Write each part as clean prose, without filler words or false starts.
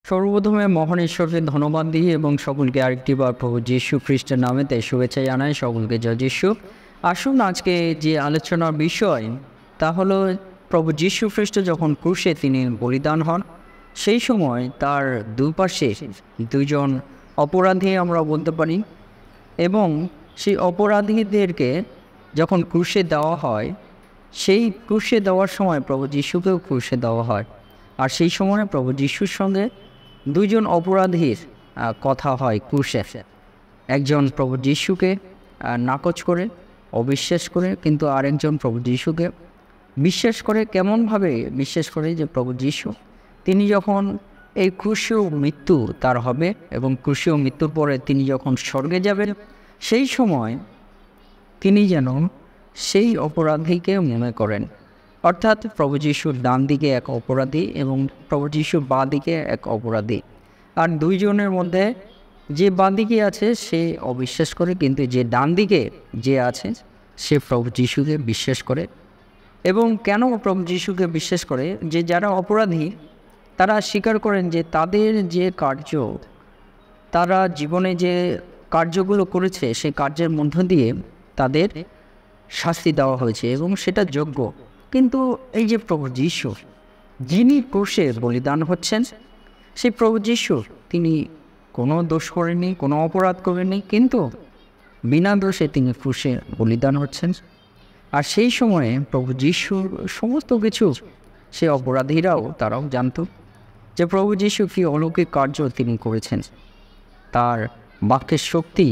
সর্বপ্রথমে মহান ঈশ্বরকে ধন্যবাদ দিই এবং সকলকে আরেকটিবার প্রভু যীশু খ্রিস্টের নামেতে শুভেচ্ছা জানাই। সকলকে জয় যীশু। আসুন আজকে যে আলোচনার বিষয় তা হলো প্রভু যীশু খ্রিস্ট যখন ক্রুশে তিনি বলিদান হন, সেই সময় তার দুপাশে দুজন অপরাধী আমরা বলতে পারি, এবং সেই অপরাধীদেরকে যখন ক্রুশে দেওয়া হয়, সেই ক্রুশে দেওয়ার সময় প্রভু যীশুকেও ক্রুশে দেওয়া হয়। আর সেই সময় প্রভু যীশুর সঙ্গে দুইজন অপরাধীর কথা হয় ক্রুশে। একজন প্রভু যীশুকে নাকচ করে, অবিশ্বাস করে, কিন্তু আরেকজন প্রভু যীশুকে বিশ্বাস করে। কেমনভাবে বিশ্বাস করে? যে প্রভু যীশু তিনি যখন এই ক্রুশীয় মৃত্যু তার হবে এবং ক্রুশীয় মৃত্যুর পরে তিনি যখন স্বর্গে যাবেন, সেই সময় তিনি যেন সেই অপরাধীকে মনে করেন। অর্থাৎ প্রভু যীশুর ডান দিকে এক অপরাধী এবং প্রভু যীশুর বাঁ দিকে এক অপরাধী। আর দুইজনের মধ্যে যে বাঁ দিকে আছে সে অবিশ্বাস করে, কিন্তু যে ডান দিকে যে আছে সে প্রভু যীশুকে বিশ্বাস করে। এবং কেন প্রভু যীশুকে বিশ্বাস করে? যে যারা অপরাধী তারা স্বীকার করেন যে তাদের যে কার্য, তারা জীবনে যে কার্যগুলো করেছে সেই কার্যের মধ্য দিয়ে তাদের শাস্তি দেওয়া হয়েছে এবং সেটা যোগ্য। কিন্তু এই যে প্রভু যীশু যিনি ক্রুশে বলিদান হচ্ছেন, সেই প্রভু যীশু তিনি কোনো দোষ করেননি, কোনো অপরাধ করেননি, কিন্তু বিনা দোষে তিনি ক্রুশে বলিদান হচ্ছেন। আর সেই সময়ে প্রভু যীশুর সমস্ত কিছু সে অপরাধীরাও তারাও জানত যে প্রভু যীশু কী অলৌকিক কার্য তিনি করেছেন। তার বাক্যের শক্তি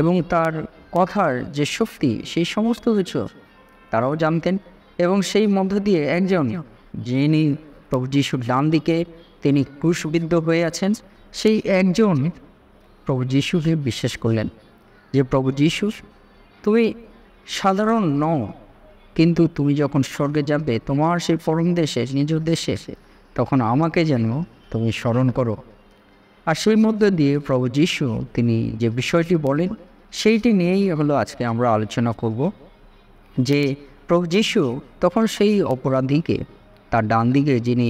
এবং তার কথার যে শক্তি, সেই সমস্ত কিছু তারাও জানতেন। এবং সেই মধ্য দিয়ে একজন যিনি প্রভু যীশুর ডান দিকে তিনি ক্রুশবিদ্ধ হয়ে আছেন, সেই একজন প্রভু যীশুকে বিশ্বাস করলেন যে প্রভু যীশু তুমি সাধারণ নও, কিন্তু তুমি যখন স্বর্গে যাবে তোমার সেই পরম দেশে, নিজ দেশে, তখন আমাকে যেন তুমি স্মরণ করো। আর সেই মধ্য দিয়ে প্রভু যীশু তিনি যে বিষয়টি বলেন সেইটি নিয়েই হলো আজকে আমরা আলোচনা করব। যে প্রভু যীশু তখন সেই অপরাধীকে, তার ডান দিকে যিনি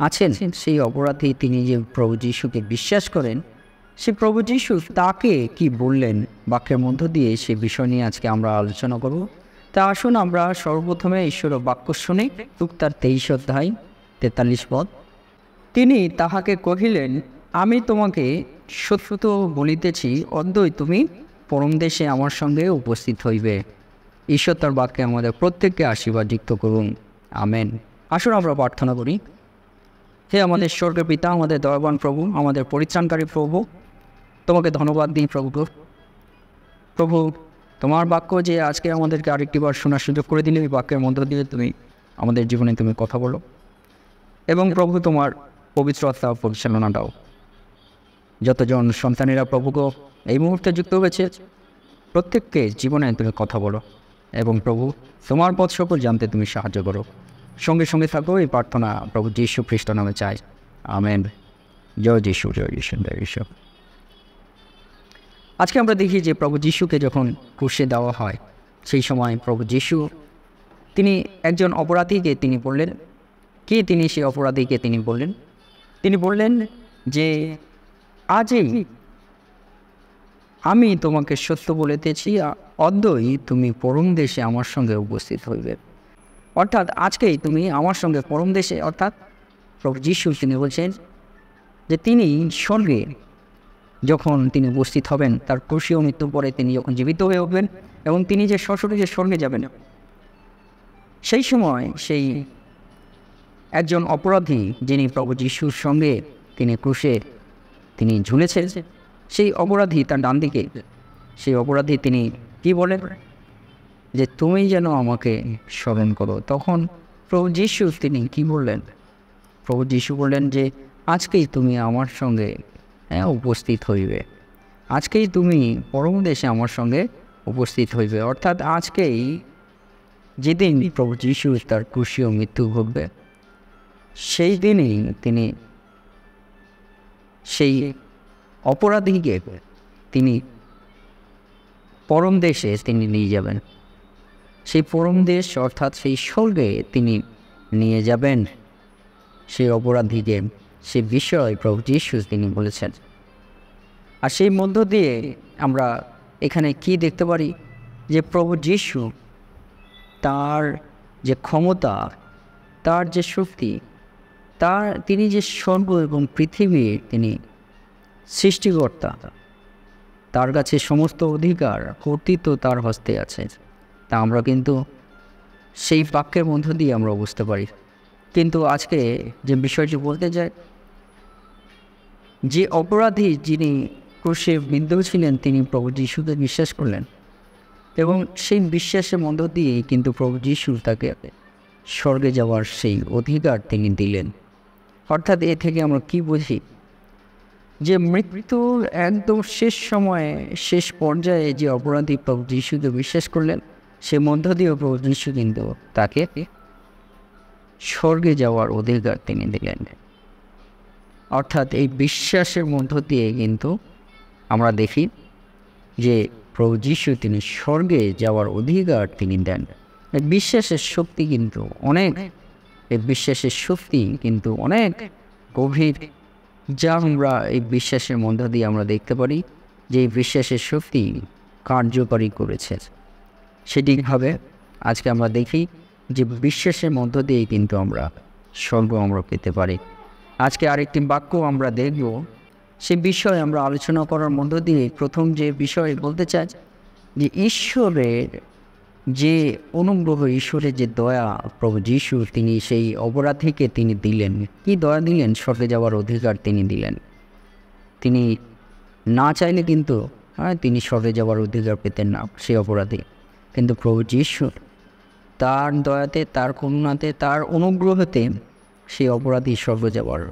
আছেন সেই অপরাধী, তিনি যে প্রভু যীশুকে বিশ্বাস করেন, সেই প্রভু যীশু তাকে কি বললেন বাক্যের মধ্য দিয়ে, সে বিষয় নিয়ে আজকে আমরা আলোচনা করব। তা আসুন আমরা সর্বপ্রথমে ঈশ্বরের বাক্য শুনি। লূক তার 23 অধ্যায় 43 পদ। তিনি তাহাকে কহিলেন, আমি তোমাকে সত্য বলিতেছি, অদ্যই তুমি পরম দেশে আমার সঙ্গে উপস্থিত হইবে। ঈশ্বর তার বাক্যে আমাদের প্রত্যেককে আশীর্বাদ যুক্ত করুন, আমেন। আসুন আমরা প্রার্থনা করি। হে আমাদের স্বর্গের পিতা, আমাদের দয়াবান প্রভু, আমাদের পরিত্রাণকারী প্রভু, তোমাকে ধন্যবাদ দিই প্রভু। প্রভু তোমার বাক্য যে আজকে আমাদেরকে আরেকটিবার শোনার সুযোগ করে দিলে, এই বাক্যের মধ্য দিয়ে তুমি আমাদের জীবনে তুমি কথা বলো, এবং প্রভু তোমার পবিত্র আত্মা পরিচালনা দাও। যতজন সন্তানেরা প্রভুকে এই মুহূর্তে যুক্ত হয়েছে প্রত্যেককে জীবনে তুমি কথা বলো, এবং প্রভু তোমার পথ সকল জানতে তুমি সাহায্য করো। সঙ্গে সঙ্গে থাকো, এই প্রার্থনা প্রভু যীশু খ্রিস্ট নামে চাই, আমেন। জয় যীশু, জয় যীশু, জয় যীশু। আজকে আমরা দেখি যে প্রভু যীশুকে যখন ক্রুশে দেওয়া হয়, সেই সময় প্রভু যীশু তিনি একজন অপরাধীকে তিনি বললেন, কি তিনি সেই অপরাধীকে তিনি বললেন যে আজই আমি তোমাকে সত্য বলিতেছি, অদ্যই তুমি পরম দেশে আমার সঙ্গে উপস্থিত হইবে। অর্থাৎ আজকেই তুমি আমার সঙ্গে পরম দেশে, অর্থাৎ প্রভু যীশু তিনি বলছেন যে তিনি স্বর্গে যখন তিনি উপস্থিত হবেন, তার ক্রুশীয় মৃত্যুর পরে তিনি যখন জীবিত হয়ে উঠবেন এবং তিনি যে সশরীরে স্বর্গে যাবেন, সেই সময় সেই একজন অপরাধী যিনি প্রভু যীশুর সঙ্গে তিনি ক্রুশে তিনি ঝুলেছেন, সেই অপরাধী তার ডান দিকে, সেই অপরাধী তিনি কি বলেন? যে তুমি যেন আমাকে স্মরণ করো। তখন প্রভু যীশু তিনি কি বললেন? প্রভু যীশু বললেন যে আজকেই তুমি আমার সঙ্গে উপস্থিত হইবে, আজকেই তুমি পরম দেশে আমার সঙ্গে উপস্থিত হইবে। অর্থাৎ আজকেই যেদিন প্রভু যীশু তার ক্রুশীয় মৃত্যু ভোগবে, সেই দিনই তিনি সেই অপরাধীকে তিনি পরম দেশে তিনি নিয়ে যাবেন। সেই পরম দেশ অর্থাৎ সেই স্বর্গে তিনি নিয়ে যাবেন সেই অপরাধীকে। সে বিষয় প্রভু যীশু তিনি বলেছেন। আর সেই মধ্য দিয়ে আমরা এখানে কি দেখতে পারি যে প্রভু যীশু তার যে ক্ষমতা, তার যে শক্তি, তিনি যে স্বর্গ এবং পৃথিবীর তিনি সৃষ্টিকর্তা, তার কাছে সমস্ত অধিকার কর্তৃত্ব তার হস্তে আছে। তা আমরা কিন্তু সেই বাক্যের মধ্য দিয়ে আমরা বুঝতে পারি। কিন্তু আজকে যে বিষয়টি বলতে যাই, যে অপরাধী যিনি ক্রুশে বিদ্ধ ছিলেন তিনি প্রভু যীশুকে বিশ্বাস করলেন এবং সেই বিশ্বাসের মধ্য দিয়েই কিন্তু প্রভু যীশু তাকে স্বর্গে যাওয়ার সেই অধিকার তিনি দিলেন। অর্থাৎ এ থেকে আমরা কি বুঝি যে মৃত্যুর একদম শেষ সময়ে, শেষ পর্যায়ে যে অপরাধী প্রভু যীশুকে বিশ্বাস করলেন, সে মধ্য দিয়েও প্রভু যীশু কিন্তু তাকে স্বর্গে যাওয়ার অধিকার তিনি দিলেন। অর্থাৎ এই বিশ্বাসের মধ্য দিয়ে কিন্তু আমরা দেখি যে প্রভু যীশু তিনি স্বর্গে যাওয়ার অধিকার তিনি দেন। এই বিশ্বাসের শক্তি কিন্তু অনেক গভীর, যা আমরা এই বিশ্বাসের মধ্য দিয়ে আমরা দেখতে পারি যে এই বিশ্বাসের শক্তি কার্যকরী করেছে। সেটিভাবে আজকে আমরা দেখি যে বিশ্বাসের মধ্য দিয়েই কিন্তু আমরা স্বর্গ আমরা পেতে পারি। আজকে আরেকটি বাক্য আমরা দেখব, সে বিষয়ে আমরা আলোচনা করার মধ্য দিয়ে প্রথম যে বিষয় বলতে চাই যে ঈশ্বরের যে অনুগ্রহ, ঈশ্বরের যে দয়া প্রভু যীশু তিনি সেই অপরাধীকে তিনি দিলেন। কি দয়া দিলেন? স্বর্গে যাওয়ার অধিকার তিনি দিলেন। তিনি না চাইলে কিন্তু তিনি স্বর্গে যাওয়ার অধিকার পেতেন না সেই অপরাধী, কিন্তু প্রভু যীশু তার দয়াতে, তার করুণাতে, তার অনুগ্রহতে সেই অপরাধী স্বর্গে যাওয়ার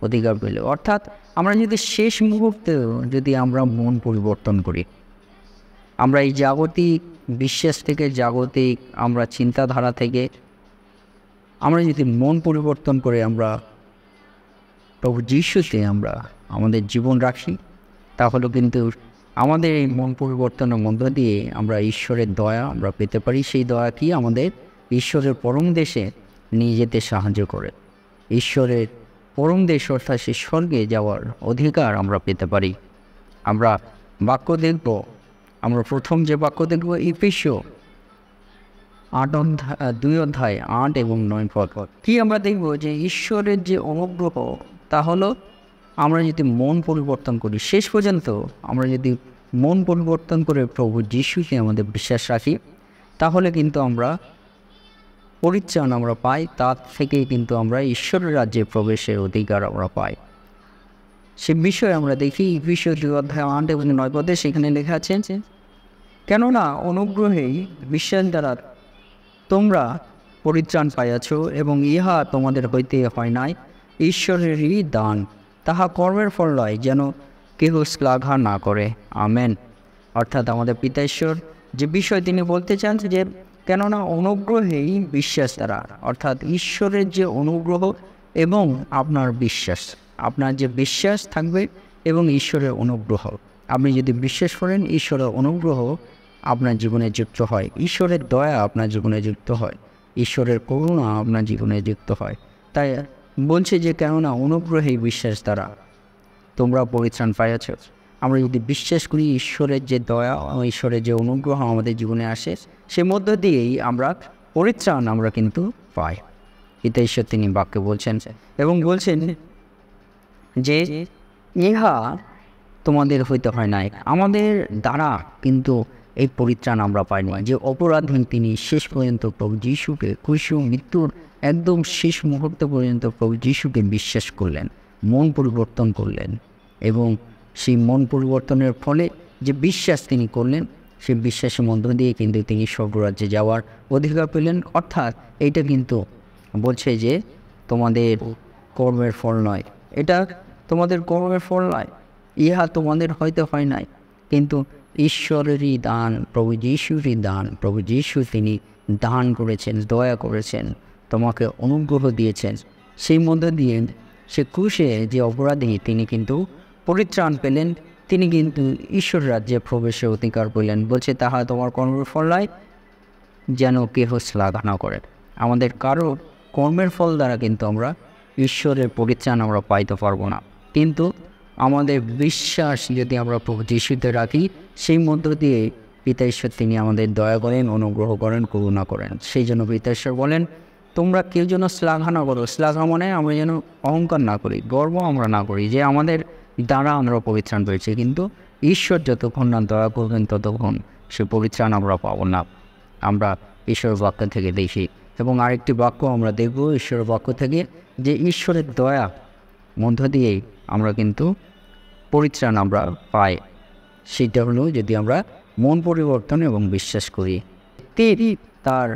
অধিকার পেল। অর্থাৎ আমরা যদি শেষ মুহূর্তেও যদি আমরা মন পরিবর্তন করি, আমরা এই জাগতিক বিশ্বাস থেকে, জাগতিক আমরা চিন্তাধারা থেকে আমরা যদি মন পরিবর্তন করে আমরা প্রভু যীশুতে আমরা আমাদের জীবন রাখি, তাহলে কিন্তু আমাদের এই মন পরিবর্তনের মধ্য দিয়ে আমরা ঈশ্বরের দয়া আমরা পেতে পারি। সেই দয়া কি? আমাদের ঈশ্বরের পরম দেশে নিয়ে যেতে সাহায্য করে। ঈশ্বরের পরম দেশ অর্থাৎ সেই স্বর্গে যাওয়ার অধিকার আমরা পেতে পারি। আমরা বাক্য দেখব, আমরা প্রথম যে বাক্য দেখব এফেসীয় 2:8 এবং 9 পদ। কি আমরা দেখব যে ঈশ্বরের যে অনুগ্রহ, তা হলো আমরা যদি মন পরিবর্তন করি, শেষ পর্যন্ত আমরা যদি মন পরিবর্তন করে প্রভু যীশুকে আমাদের বিশ্বাস রাখি, তাহলে কিন্তু আমরা পরিত্রাণ আমরা পাই। তার থেকেই কিন্তু আমরা ঈশ্বরের রাজ্যে প্রবেশের অধিকার আমরা পাই। সে বিষয়ে আমরা দেখি এফেসীয় 2:8 এবং 9 পদে সেখানে লেখা আছে, কেননা অনুগ্রহেই বিশ্বাস দ্বারা তোমরা পরিত্রাণ পাইয়াছ এবং ইহা তোমাদের হইতে হয় নাই, ঈশ্বরেরই দান, তাহা কর্মের ফল নয়, যেন কেহ শ্লাঘা না করে। আমেন। অর্থাৎ আমাদের পিতা ঈশ্বর যে বিষয় তিনি বলতে চান যে কেননা অনুগ্রহেই বিশ্বাস দ্বারা, অর্থাৎ ঈশ্বরের যে অনুগ্রহ এবং আপনার বিশ্বাস, আপনার যে বিশ্বাস থাকবে এবং ঈশ্বরের অনুগ্রহ, আপনি যদি বিশ্বাস করেন ঈশ্বরের অনুগ্রহ আপনার জীবনে যুক্ত হয়, ঈশ্বরের দয়া আপনার জীবনে যুক্ত হয়, ঈশ্বরের করুণা আপনার জীবনে যুক্ত হয়। তাই বলছে যে কেননা অনুগ্রহেই বিশ্বাস দ্বারা তোমরা পরিত্রাণ পাইয়াছ। আমরা যদি বিশ্বাস করি ঈশ্বরের যে দয়া, ঈশ্বরের যে অনুগ্রহ আমাদের জীবনে আসে, সে মধ্য দিয়েই আমরা পরিত্রাণ আমরা কিন্তু পাই। পিতা ঈশ্বর তিনি বাক্যে বলছেন এবং বলছেন যে ইহা তোমাদের হইতে হয় নাই, আমাদের দ্বারা কিন্তু এই পরিত্রাণ আমরা পাইনি। যে অপরাধী তিনি শেষ পর্যন্ত প্রভু যীশুকে ক্রুশে মৃত্যুর একদম শেষ মুহূর্ত পর্যন্ত প্রভু যীশুকে বিশ্বাস করলেন, মন পরিবর্তন করলেন এবং সেই মন পরিবর্তনের ফলে যে বিশ্বাস তিনি করলেন, সেই বিশ্বাসের মধ্য দিয়ে কিন্তু তিনি স্বর্গরাজ্যে যাওয়ার অধিকার পেলেন। অর্থাৎ এইটা কিন্তু বলছে যে তোমাদের কর্মের ফল নয়, এটা তোমাদের কর্মের ফল নয়, ইহা তোমাদের হয়তো হয় নাই, কিন্তু ঈশ্বরেরই দান, প্রভু যীশুরই দান। প্রভু যীশু তিনি দান করেছেন, দয়া করেছেন, তোমাকে অনুগ্রহ দিয়েছেন। সেই মধ্য দিয়ে সে ক্রুশে যে অপরাধী তিনি কিন্তু পরিত্রাণ পেলেন, তিনি কিন্তু ঈশ্বর রাজ্যে প্রবেশের অধিকার পেলেন। বলছে তাহা তোমার কর্মের ফল নয়, যেন কেহ শ্লাঘা না করে। আমাদের কারো কর্মের ফল দ্বারা কিন্তু আমরা ঈশ্বরের পরিত্রাণ আমরা পাইতে পারবো না। কিন্তু আমাদের বিশ্বাস যদি আমরা প্রভু যিশুতে রাখি, সেই মধ্য দিয়ে পিতা ঈশ্বর তিনি আমাদের দয়া করেন, অনুগ্রহ করেন, করুণা করেন। সেই জন্য পিতা ঈশ্বর বলেন, তোমরা কেউ যেন শ্লাঘা না করো। শ্লাঘা মানে আমরা যেন অহংকার না করি, গর্ব আমরা না করি যে আমাদের দ্বারা আমরা পরিত্রাণ পেয়েছি। কিন্তু ঈশ্বর যতক্ষণ না দয়া করবেন ততক্ষণ সে পরিত্রাণ আমরা পাবো না। আমরা ঈশ্বরের বাক্য থেকে দেখি, এবং আরেকটি বাক্য আমরা দেখব ঈশ্বরের বাক্য থেকে, যে ঈশ্বরের দয়া মধ্য দিয়েই আমরা কিন্তু পরিত্রাণ আমরা পাই। সেটা হলো যদি আমরা মন পরিবর্তন এবং বিশ্বাস করি। তার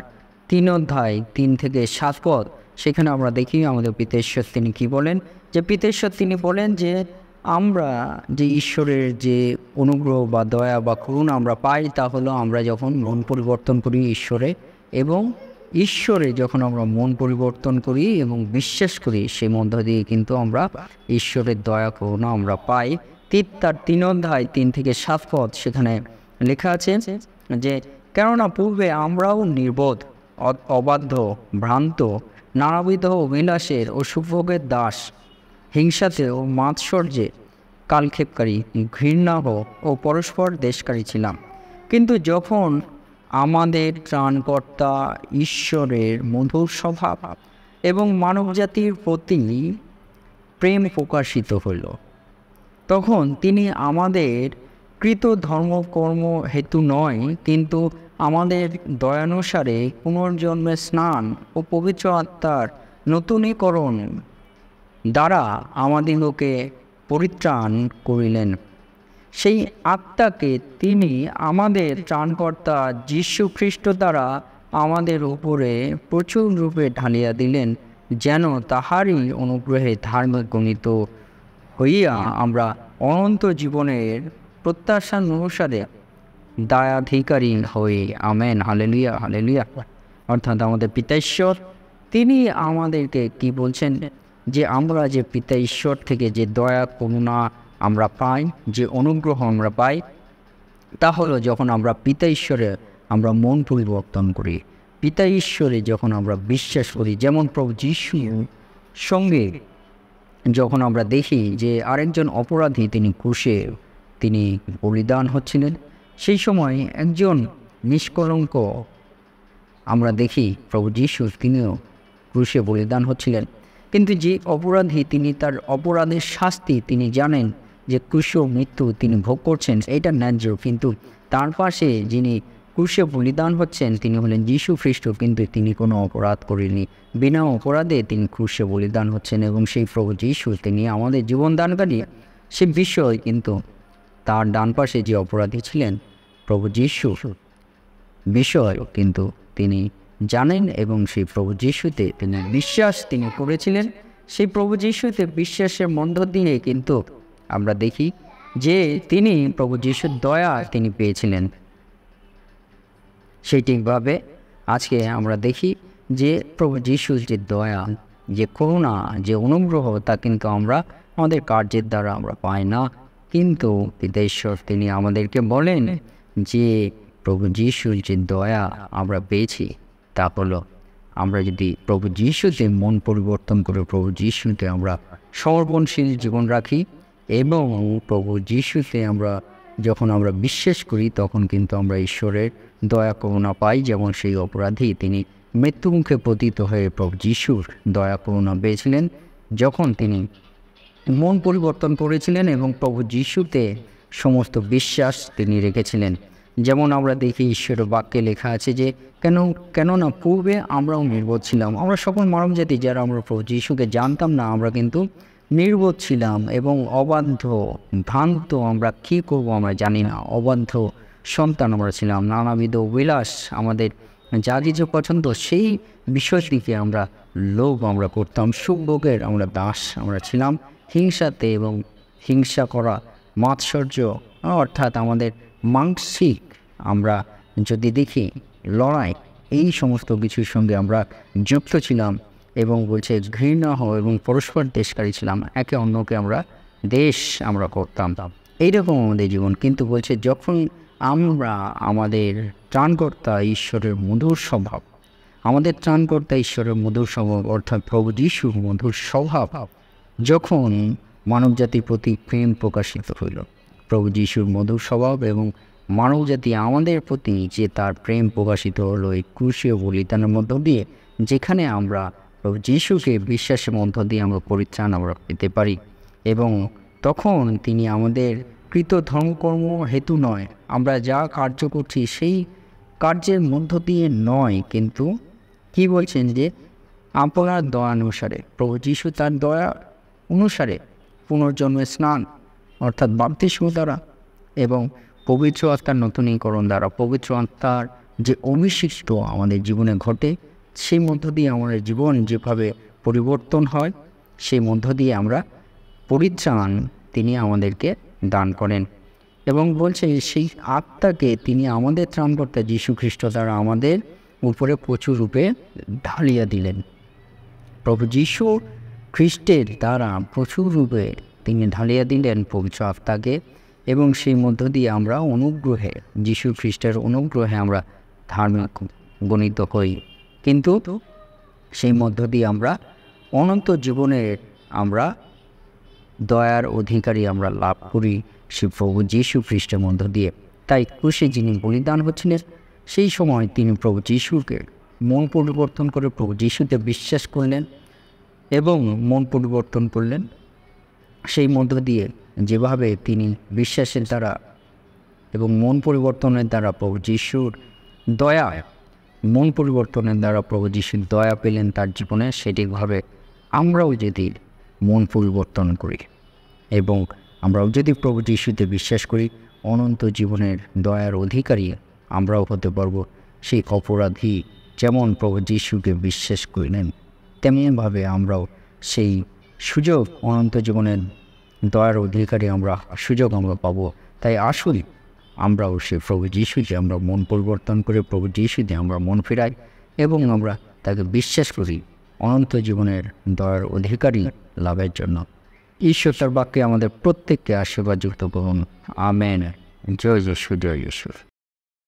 3 অধ্যায় 3 থেকে 7 পদ, সেখানে আমরা দেখি আমাদের পিতা ঈশ্বর তিনি কী বলেন, যে পিতা ঈশ্বর তিনি বলেন যে আমরা যে ঈশ্বরের যে অনুগ্রহ বা দয়া বা করুণা আমরা পাই, তা হলো আমরা যখন মন পরিবর্তন করি ঈশ্বরে, এবং ঈশ্বরে যখন আমরা মন পরিবর্তন করি এবং বিশ্বাস করি, সেই মধ্য দিয়ে কিন্তু আমরা ঈশ্বরের দয়া করুণা আমরা পাই। তার 3 অধ্যায় 3 থেকে 7 পদ, সেখানে লেখা আছে যে কেননা পূর্বে আমরাও নির্বোধ, অবাধ্য, ভ্রান্ত, নানাবিধ অভিলাষের ও সুভোগের দাস, হিংসাতে ও মাৎসর্যে কালক্ষেপকারী, ঘৃণাহ ও পরস্পর দেশকারী ছিলাম। কিন্তু যখন আমাদের ত্রাণকর্তা ঈশ্বরের মধুর স্বভাব এবং মানবজাতির প্রতি প্রেম প্রকাশিত হইল, তখন তিনি আমাদের কৃত ধর্মকর্ম হেতু নয়, কিন্তু আমাদের দয়ানুসারে পুনর্জন্মের স্নান ও পবিত্র আত্মার নূতনীকরণ দ্বারা আমাদিগকে পরিত্রাণ করিলেন। সেই আত্মাকে তিনি আমাদের ত্রাণকর্তা যীশু খ্রিস্ট দ্বারা আমাদের উপরে প্রচুর রূপে ঢালিয়া দিলেন, যেন তাহারই অনুগ্রহে ধার্মিক গণিত হইয়া আমরা অনন্ত জীবনের প্রত্যাশা অনুসারে দায়াধিকারী হই। Amen, hallelujah, hallelujah. অর্থাৎ আমাদের পিতা ঈশ্বর তিনি আমাদেরকে কি বলছেন, যে আমরা যে পিতা ঈশ্বর থেকে যে দয়া করুণা আমরা পাই, যে অনুগ্রহ আমরা পাই, তা হলো যখন আমরা পিতা ঈশ্বরে আমরা মন পরিবর্তন করি, পিতা ঈশ্বরে যখন আমরা বিশ্বাস করি। যেমন প্রভু যিশুর সঙ্গে যখন আমরা দেখি যে আরেকজন অপরাধী তিনি ক্রুশে তিনি বলিদান হচ্ছিলেন, সেই সময় একজন নিষ্কলঙ্ক আমরা দেখি প্রভু যিশু তিনিও ক্রুশে বলিদান হচ্ছিলেন। কিন্তু যে অপরাধী তিনি তার অপরাধের শাস্তি তিনি জানেন যে ক্রুশে মৃত্যু তিনি ভোগ করছেন, এটা ন্যায্য। কিন্তু তার পাশে যিনি ক্রুশে বলিদান হচ্ছেন তিনি হলেন যীশু খ্রিস্ট, কিন্তু তিনি কোনো অপরাধ করেননি, বিনা অপরাধে তিনি ক্রুশে বলিদান হচ্ছেন। এবং সেই প্রভু যীশু তিনি আমাদের জীবনদানকারী, সে বিষয় কিন্তু তার ডান পাশে যে অপরাধী ছিলেন প্রভু যীশু বিষয় কিন্তু তিনি জানেন, এবং সেই প্রভু যিশুতে তিনি বিশ্বাস তিনি করেছিলেন। সেই প্রভু যিশুতে বিশ্বাসের মধ্য দিয়ে কিন্তু আমরা দেখি যে তিনি প্রভু যিশুর দয়া তিনি পেয়েছিলেন। সেই ঠিকভাবে আজকে আমরা দেখি যে প্রভু যিশুর যে দয়া, যে করুণা, যে অনুগ্রহ, তা কিন্তু আমরা আমাদের কার্যের দ্বারা আমরা পাই না। কিন্তু পিতা ঈশ্বর তিনি আমাদেরকে বলেন যে প্রভু যিশুর যে দয়া আমরা পেয়েছি, তা হলো আমরা যদি প্রভু যিশুতে মন পরিবর্তন করে প্রভু যিশুতে আমরা সমর্পণশীল জীবন রাখি, এবং প্রভু যিশুতে আমরা যখন আমরা বিশ্বাস করি, তখন কিন্তু আমরা ঈশ্বরের দয়া করুণা পাই। যেমন সেই অপরাধী তিনি মৃত্যুমুখে পতিত হয়ে প্রভু যিশুর দয়া করুণা পেয়েছিলেন যখন তিনি মন পরিবর্তন করেছিলেন এবং প্রভু যিশুতে সমস্ত বিশ্বাস তিনি রেখেছিলেন। যেমন আমরা দেখি ঈশ্বরের বাক্যে লেখা আছে যে কেননা পূর্বে আমরাও নির্বোধ ছিলাম। আমরা সকল মানবজাতি যারা আমরা প্রভু যিশুকে জানতাম না, আমরা কিন্তু নির্বোধ ছিলাম এবং অবাধ্য, ভ্রান্ত, আমরা কী করব আমরা জানি না, অবাধ্য সন্তান আমরা ছিলাম। নানাবিধ বিলাস আমাদের যা কিছু পছন্দ সেই বিষয়টিকে আমরা লোভ আমরা করতাম, সুখভোগের আমরা দাস আমরা ছিলাম। হিংসাতে এবং হিংসা করা, মাৎসর্য, অর্থাৎ আমাদের মানসিক আমরা যদি দেখি লড়াই, এই সমস্ত কিছুর সঙ্গে আমরা যুক্ত ছিলাম। এবং বলছে ঘৃণা এবং পরস্পর দেশকারী ছিলাম, একে অন্যকে আমরা দেশ আমরা করতাম। এইরকম আমাদের জীবন। কিন্তু বলছে যখন আমরা আমাদের ত্রাণকর্তা ঈশ্বরের মধুর স্বভাব আমাদের ত্রাণকর্তা ঈশ্বরের মধুর স্বভাব অর্থাৎ প্রভু যিশুর মধুর স্বভাব যখন মানবজাতির প্রতি প্রেম প্রকাশিত হইল, প্রভু যিশুর মধুর স্বভাব এবং মানবজাতি আমাদের প্রতি যে তার প্রেম প্রকাশিত হলো এই ক্রুশীয় বলিদানের মধ্য দিয়ে, যেখানে আমরা প্রভু যিশুকে বিশ্বাসের মধ্য দিয়ে আমরা পরিত্রাণ আমরা পেতে পারি। এবং তখন তিনি আমাদের কৃত ধর্মকর্ম হেতু নয়, আমরা যা কার্য করছি সেই কার্যের মধ্য দিয়ে নয়, কিন্তু কি বলছেন যে আপনার দয়া অনুসারে, প্রভু যিশু তার দয়া অনুসারে পুনর্জন্মের স্নান অর্থাৎ বাপ্তিস্ম দ্বারা এবং পবিত্র আত্মার নতুনীকরণ দ্বারা, পবিত্র আত্মার যে অভিষিক্ত আমাদের জীবনে ঘটে, সেই মধ্য দিয়ে আমাদের জীবন যেভাবে পরিবর্তন হয়, সেই মধ্য দিয়ে আমরা পরিত্রাণ তিনি আমাদেরকে দান করেন। এবং বলছে সেই আত্মাকে তিনি আমাদের ত্রাণকর্তা যীশু খ্রিস্ট দ্বারা আমাদের উপরে প্রচুর রূপে ঢালিয়া দিলেন। প্রভু যীশু খ্রিস্টের দ্বারা প্রচুর রূপে তিনি ঢালিয়া দিলেন পবিত্র আত্মাকে, এবং সেই মধ্য দিয়ে আমরা অনুগ্রহে, যীশু খ্রিস্টের অনুগ্রহে আমরা ধার্মিক গণিত হই, কিন্তু সেই মধ্য দিয়ে আমরা অনন্ত জীবনের আমরা দয়ার অধিকারী আমরা লাভ করি সে প্রভু যীশু খ্রিস্টের মধ্য দিয়ে। তাই ক্রুশে যিনি বলিদান হচ্ছিলেন, সেই সময় তিনি প্রভু যীশুকে মন পরিবর্তন করে প্রভু যীশুতে বিশ্বাস করলেন এবং মন পরিবর্তন করলেন। সেই মধ্য দিয়ে যেভাবে তিনি বিশ্বাসের দ্বারা এবং মন পরিবর্তনের দ্বারা প্রভু যীশুর দয়া, মন পরিবর্তনের দ্বারা প্রভু যীশুর দয়া পেলেন তার জীবনে, সেটিভাবে আমরাও যদি মন পরিবর্তন করি এবং আমরাও যদি প্রভু যীশুতে বিশ্বাস করি, অনন্ত জীবনের দয়ার অধিকারী আমরাও হতে পারব। সেই অপরাধী যেমন প্রভু যীশুকে বিশ্বাস করিলেন, তেমনিভাবে আমরাও সেই সুযোগ, অনন্ত জীবনের দয়ার অধিকারী আমরা সুযোগ আমরা পাবো। তাই আসুন আমরাও সেই প্রভু যীশুতে আমরা মন পরিবর্তন করে প্রভু যীশুতে আমরা মন ফেরাই এবং আমরা তাকে বিশ্বাস করি অনন্ত জীবনের দয়ার অধিকারী লাভের জন্য। ঈশ্বর তার বাক্যে আমাদের প্রত্যেককে আশীর্বাদ যুক্ত করুন। আমেন। জয় যিশু, জয় যিশু।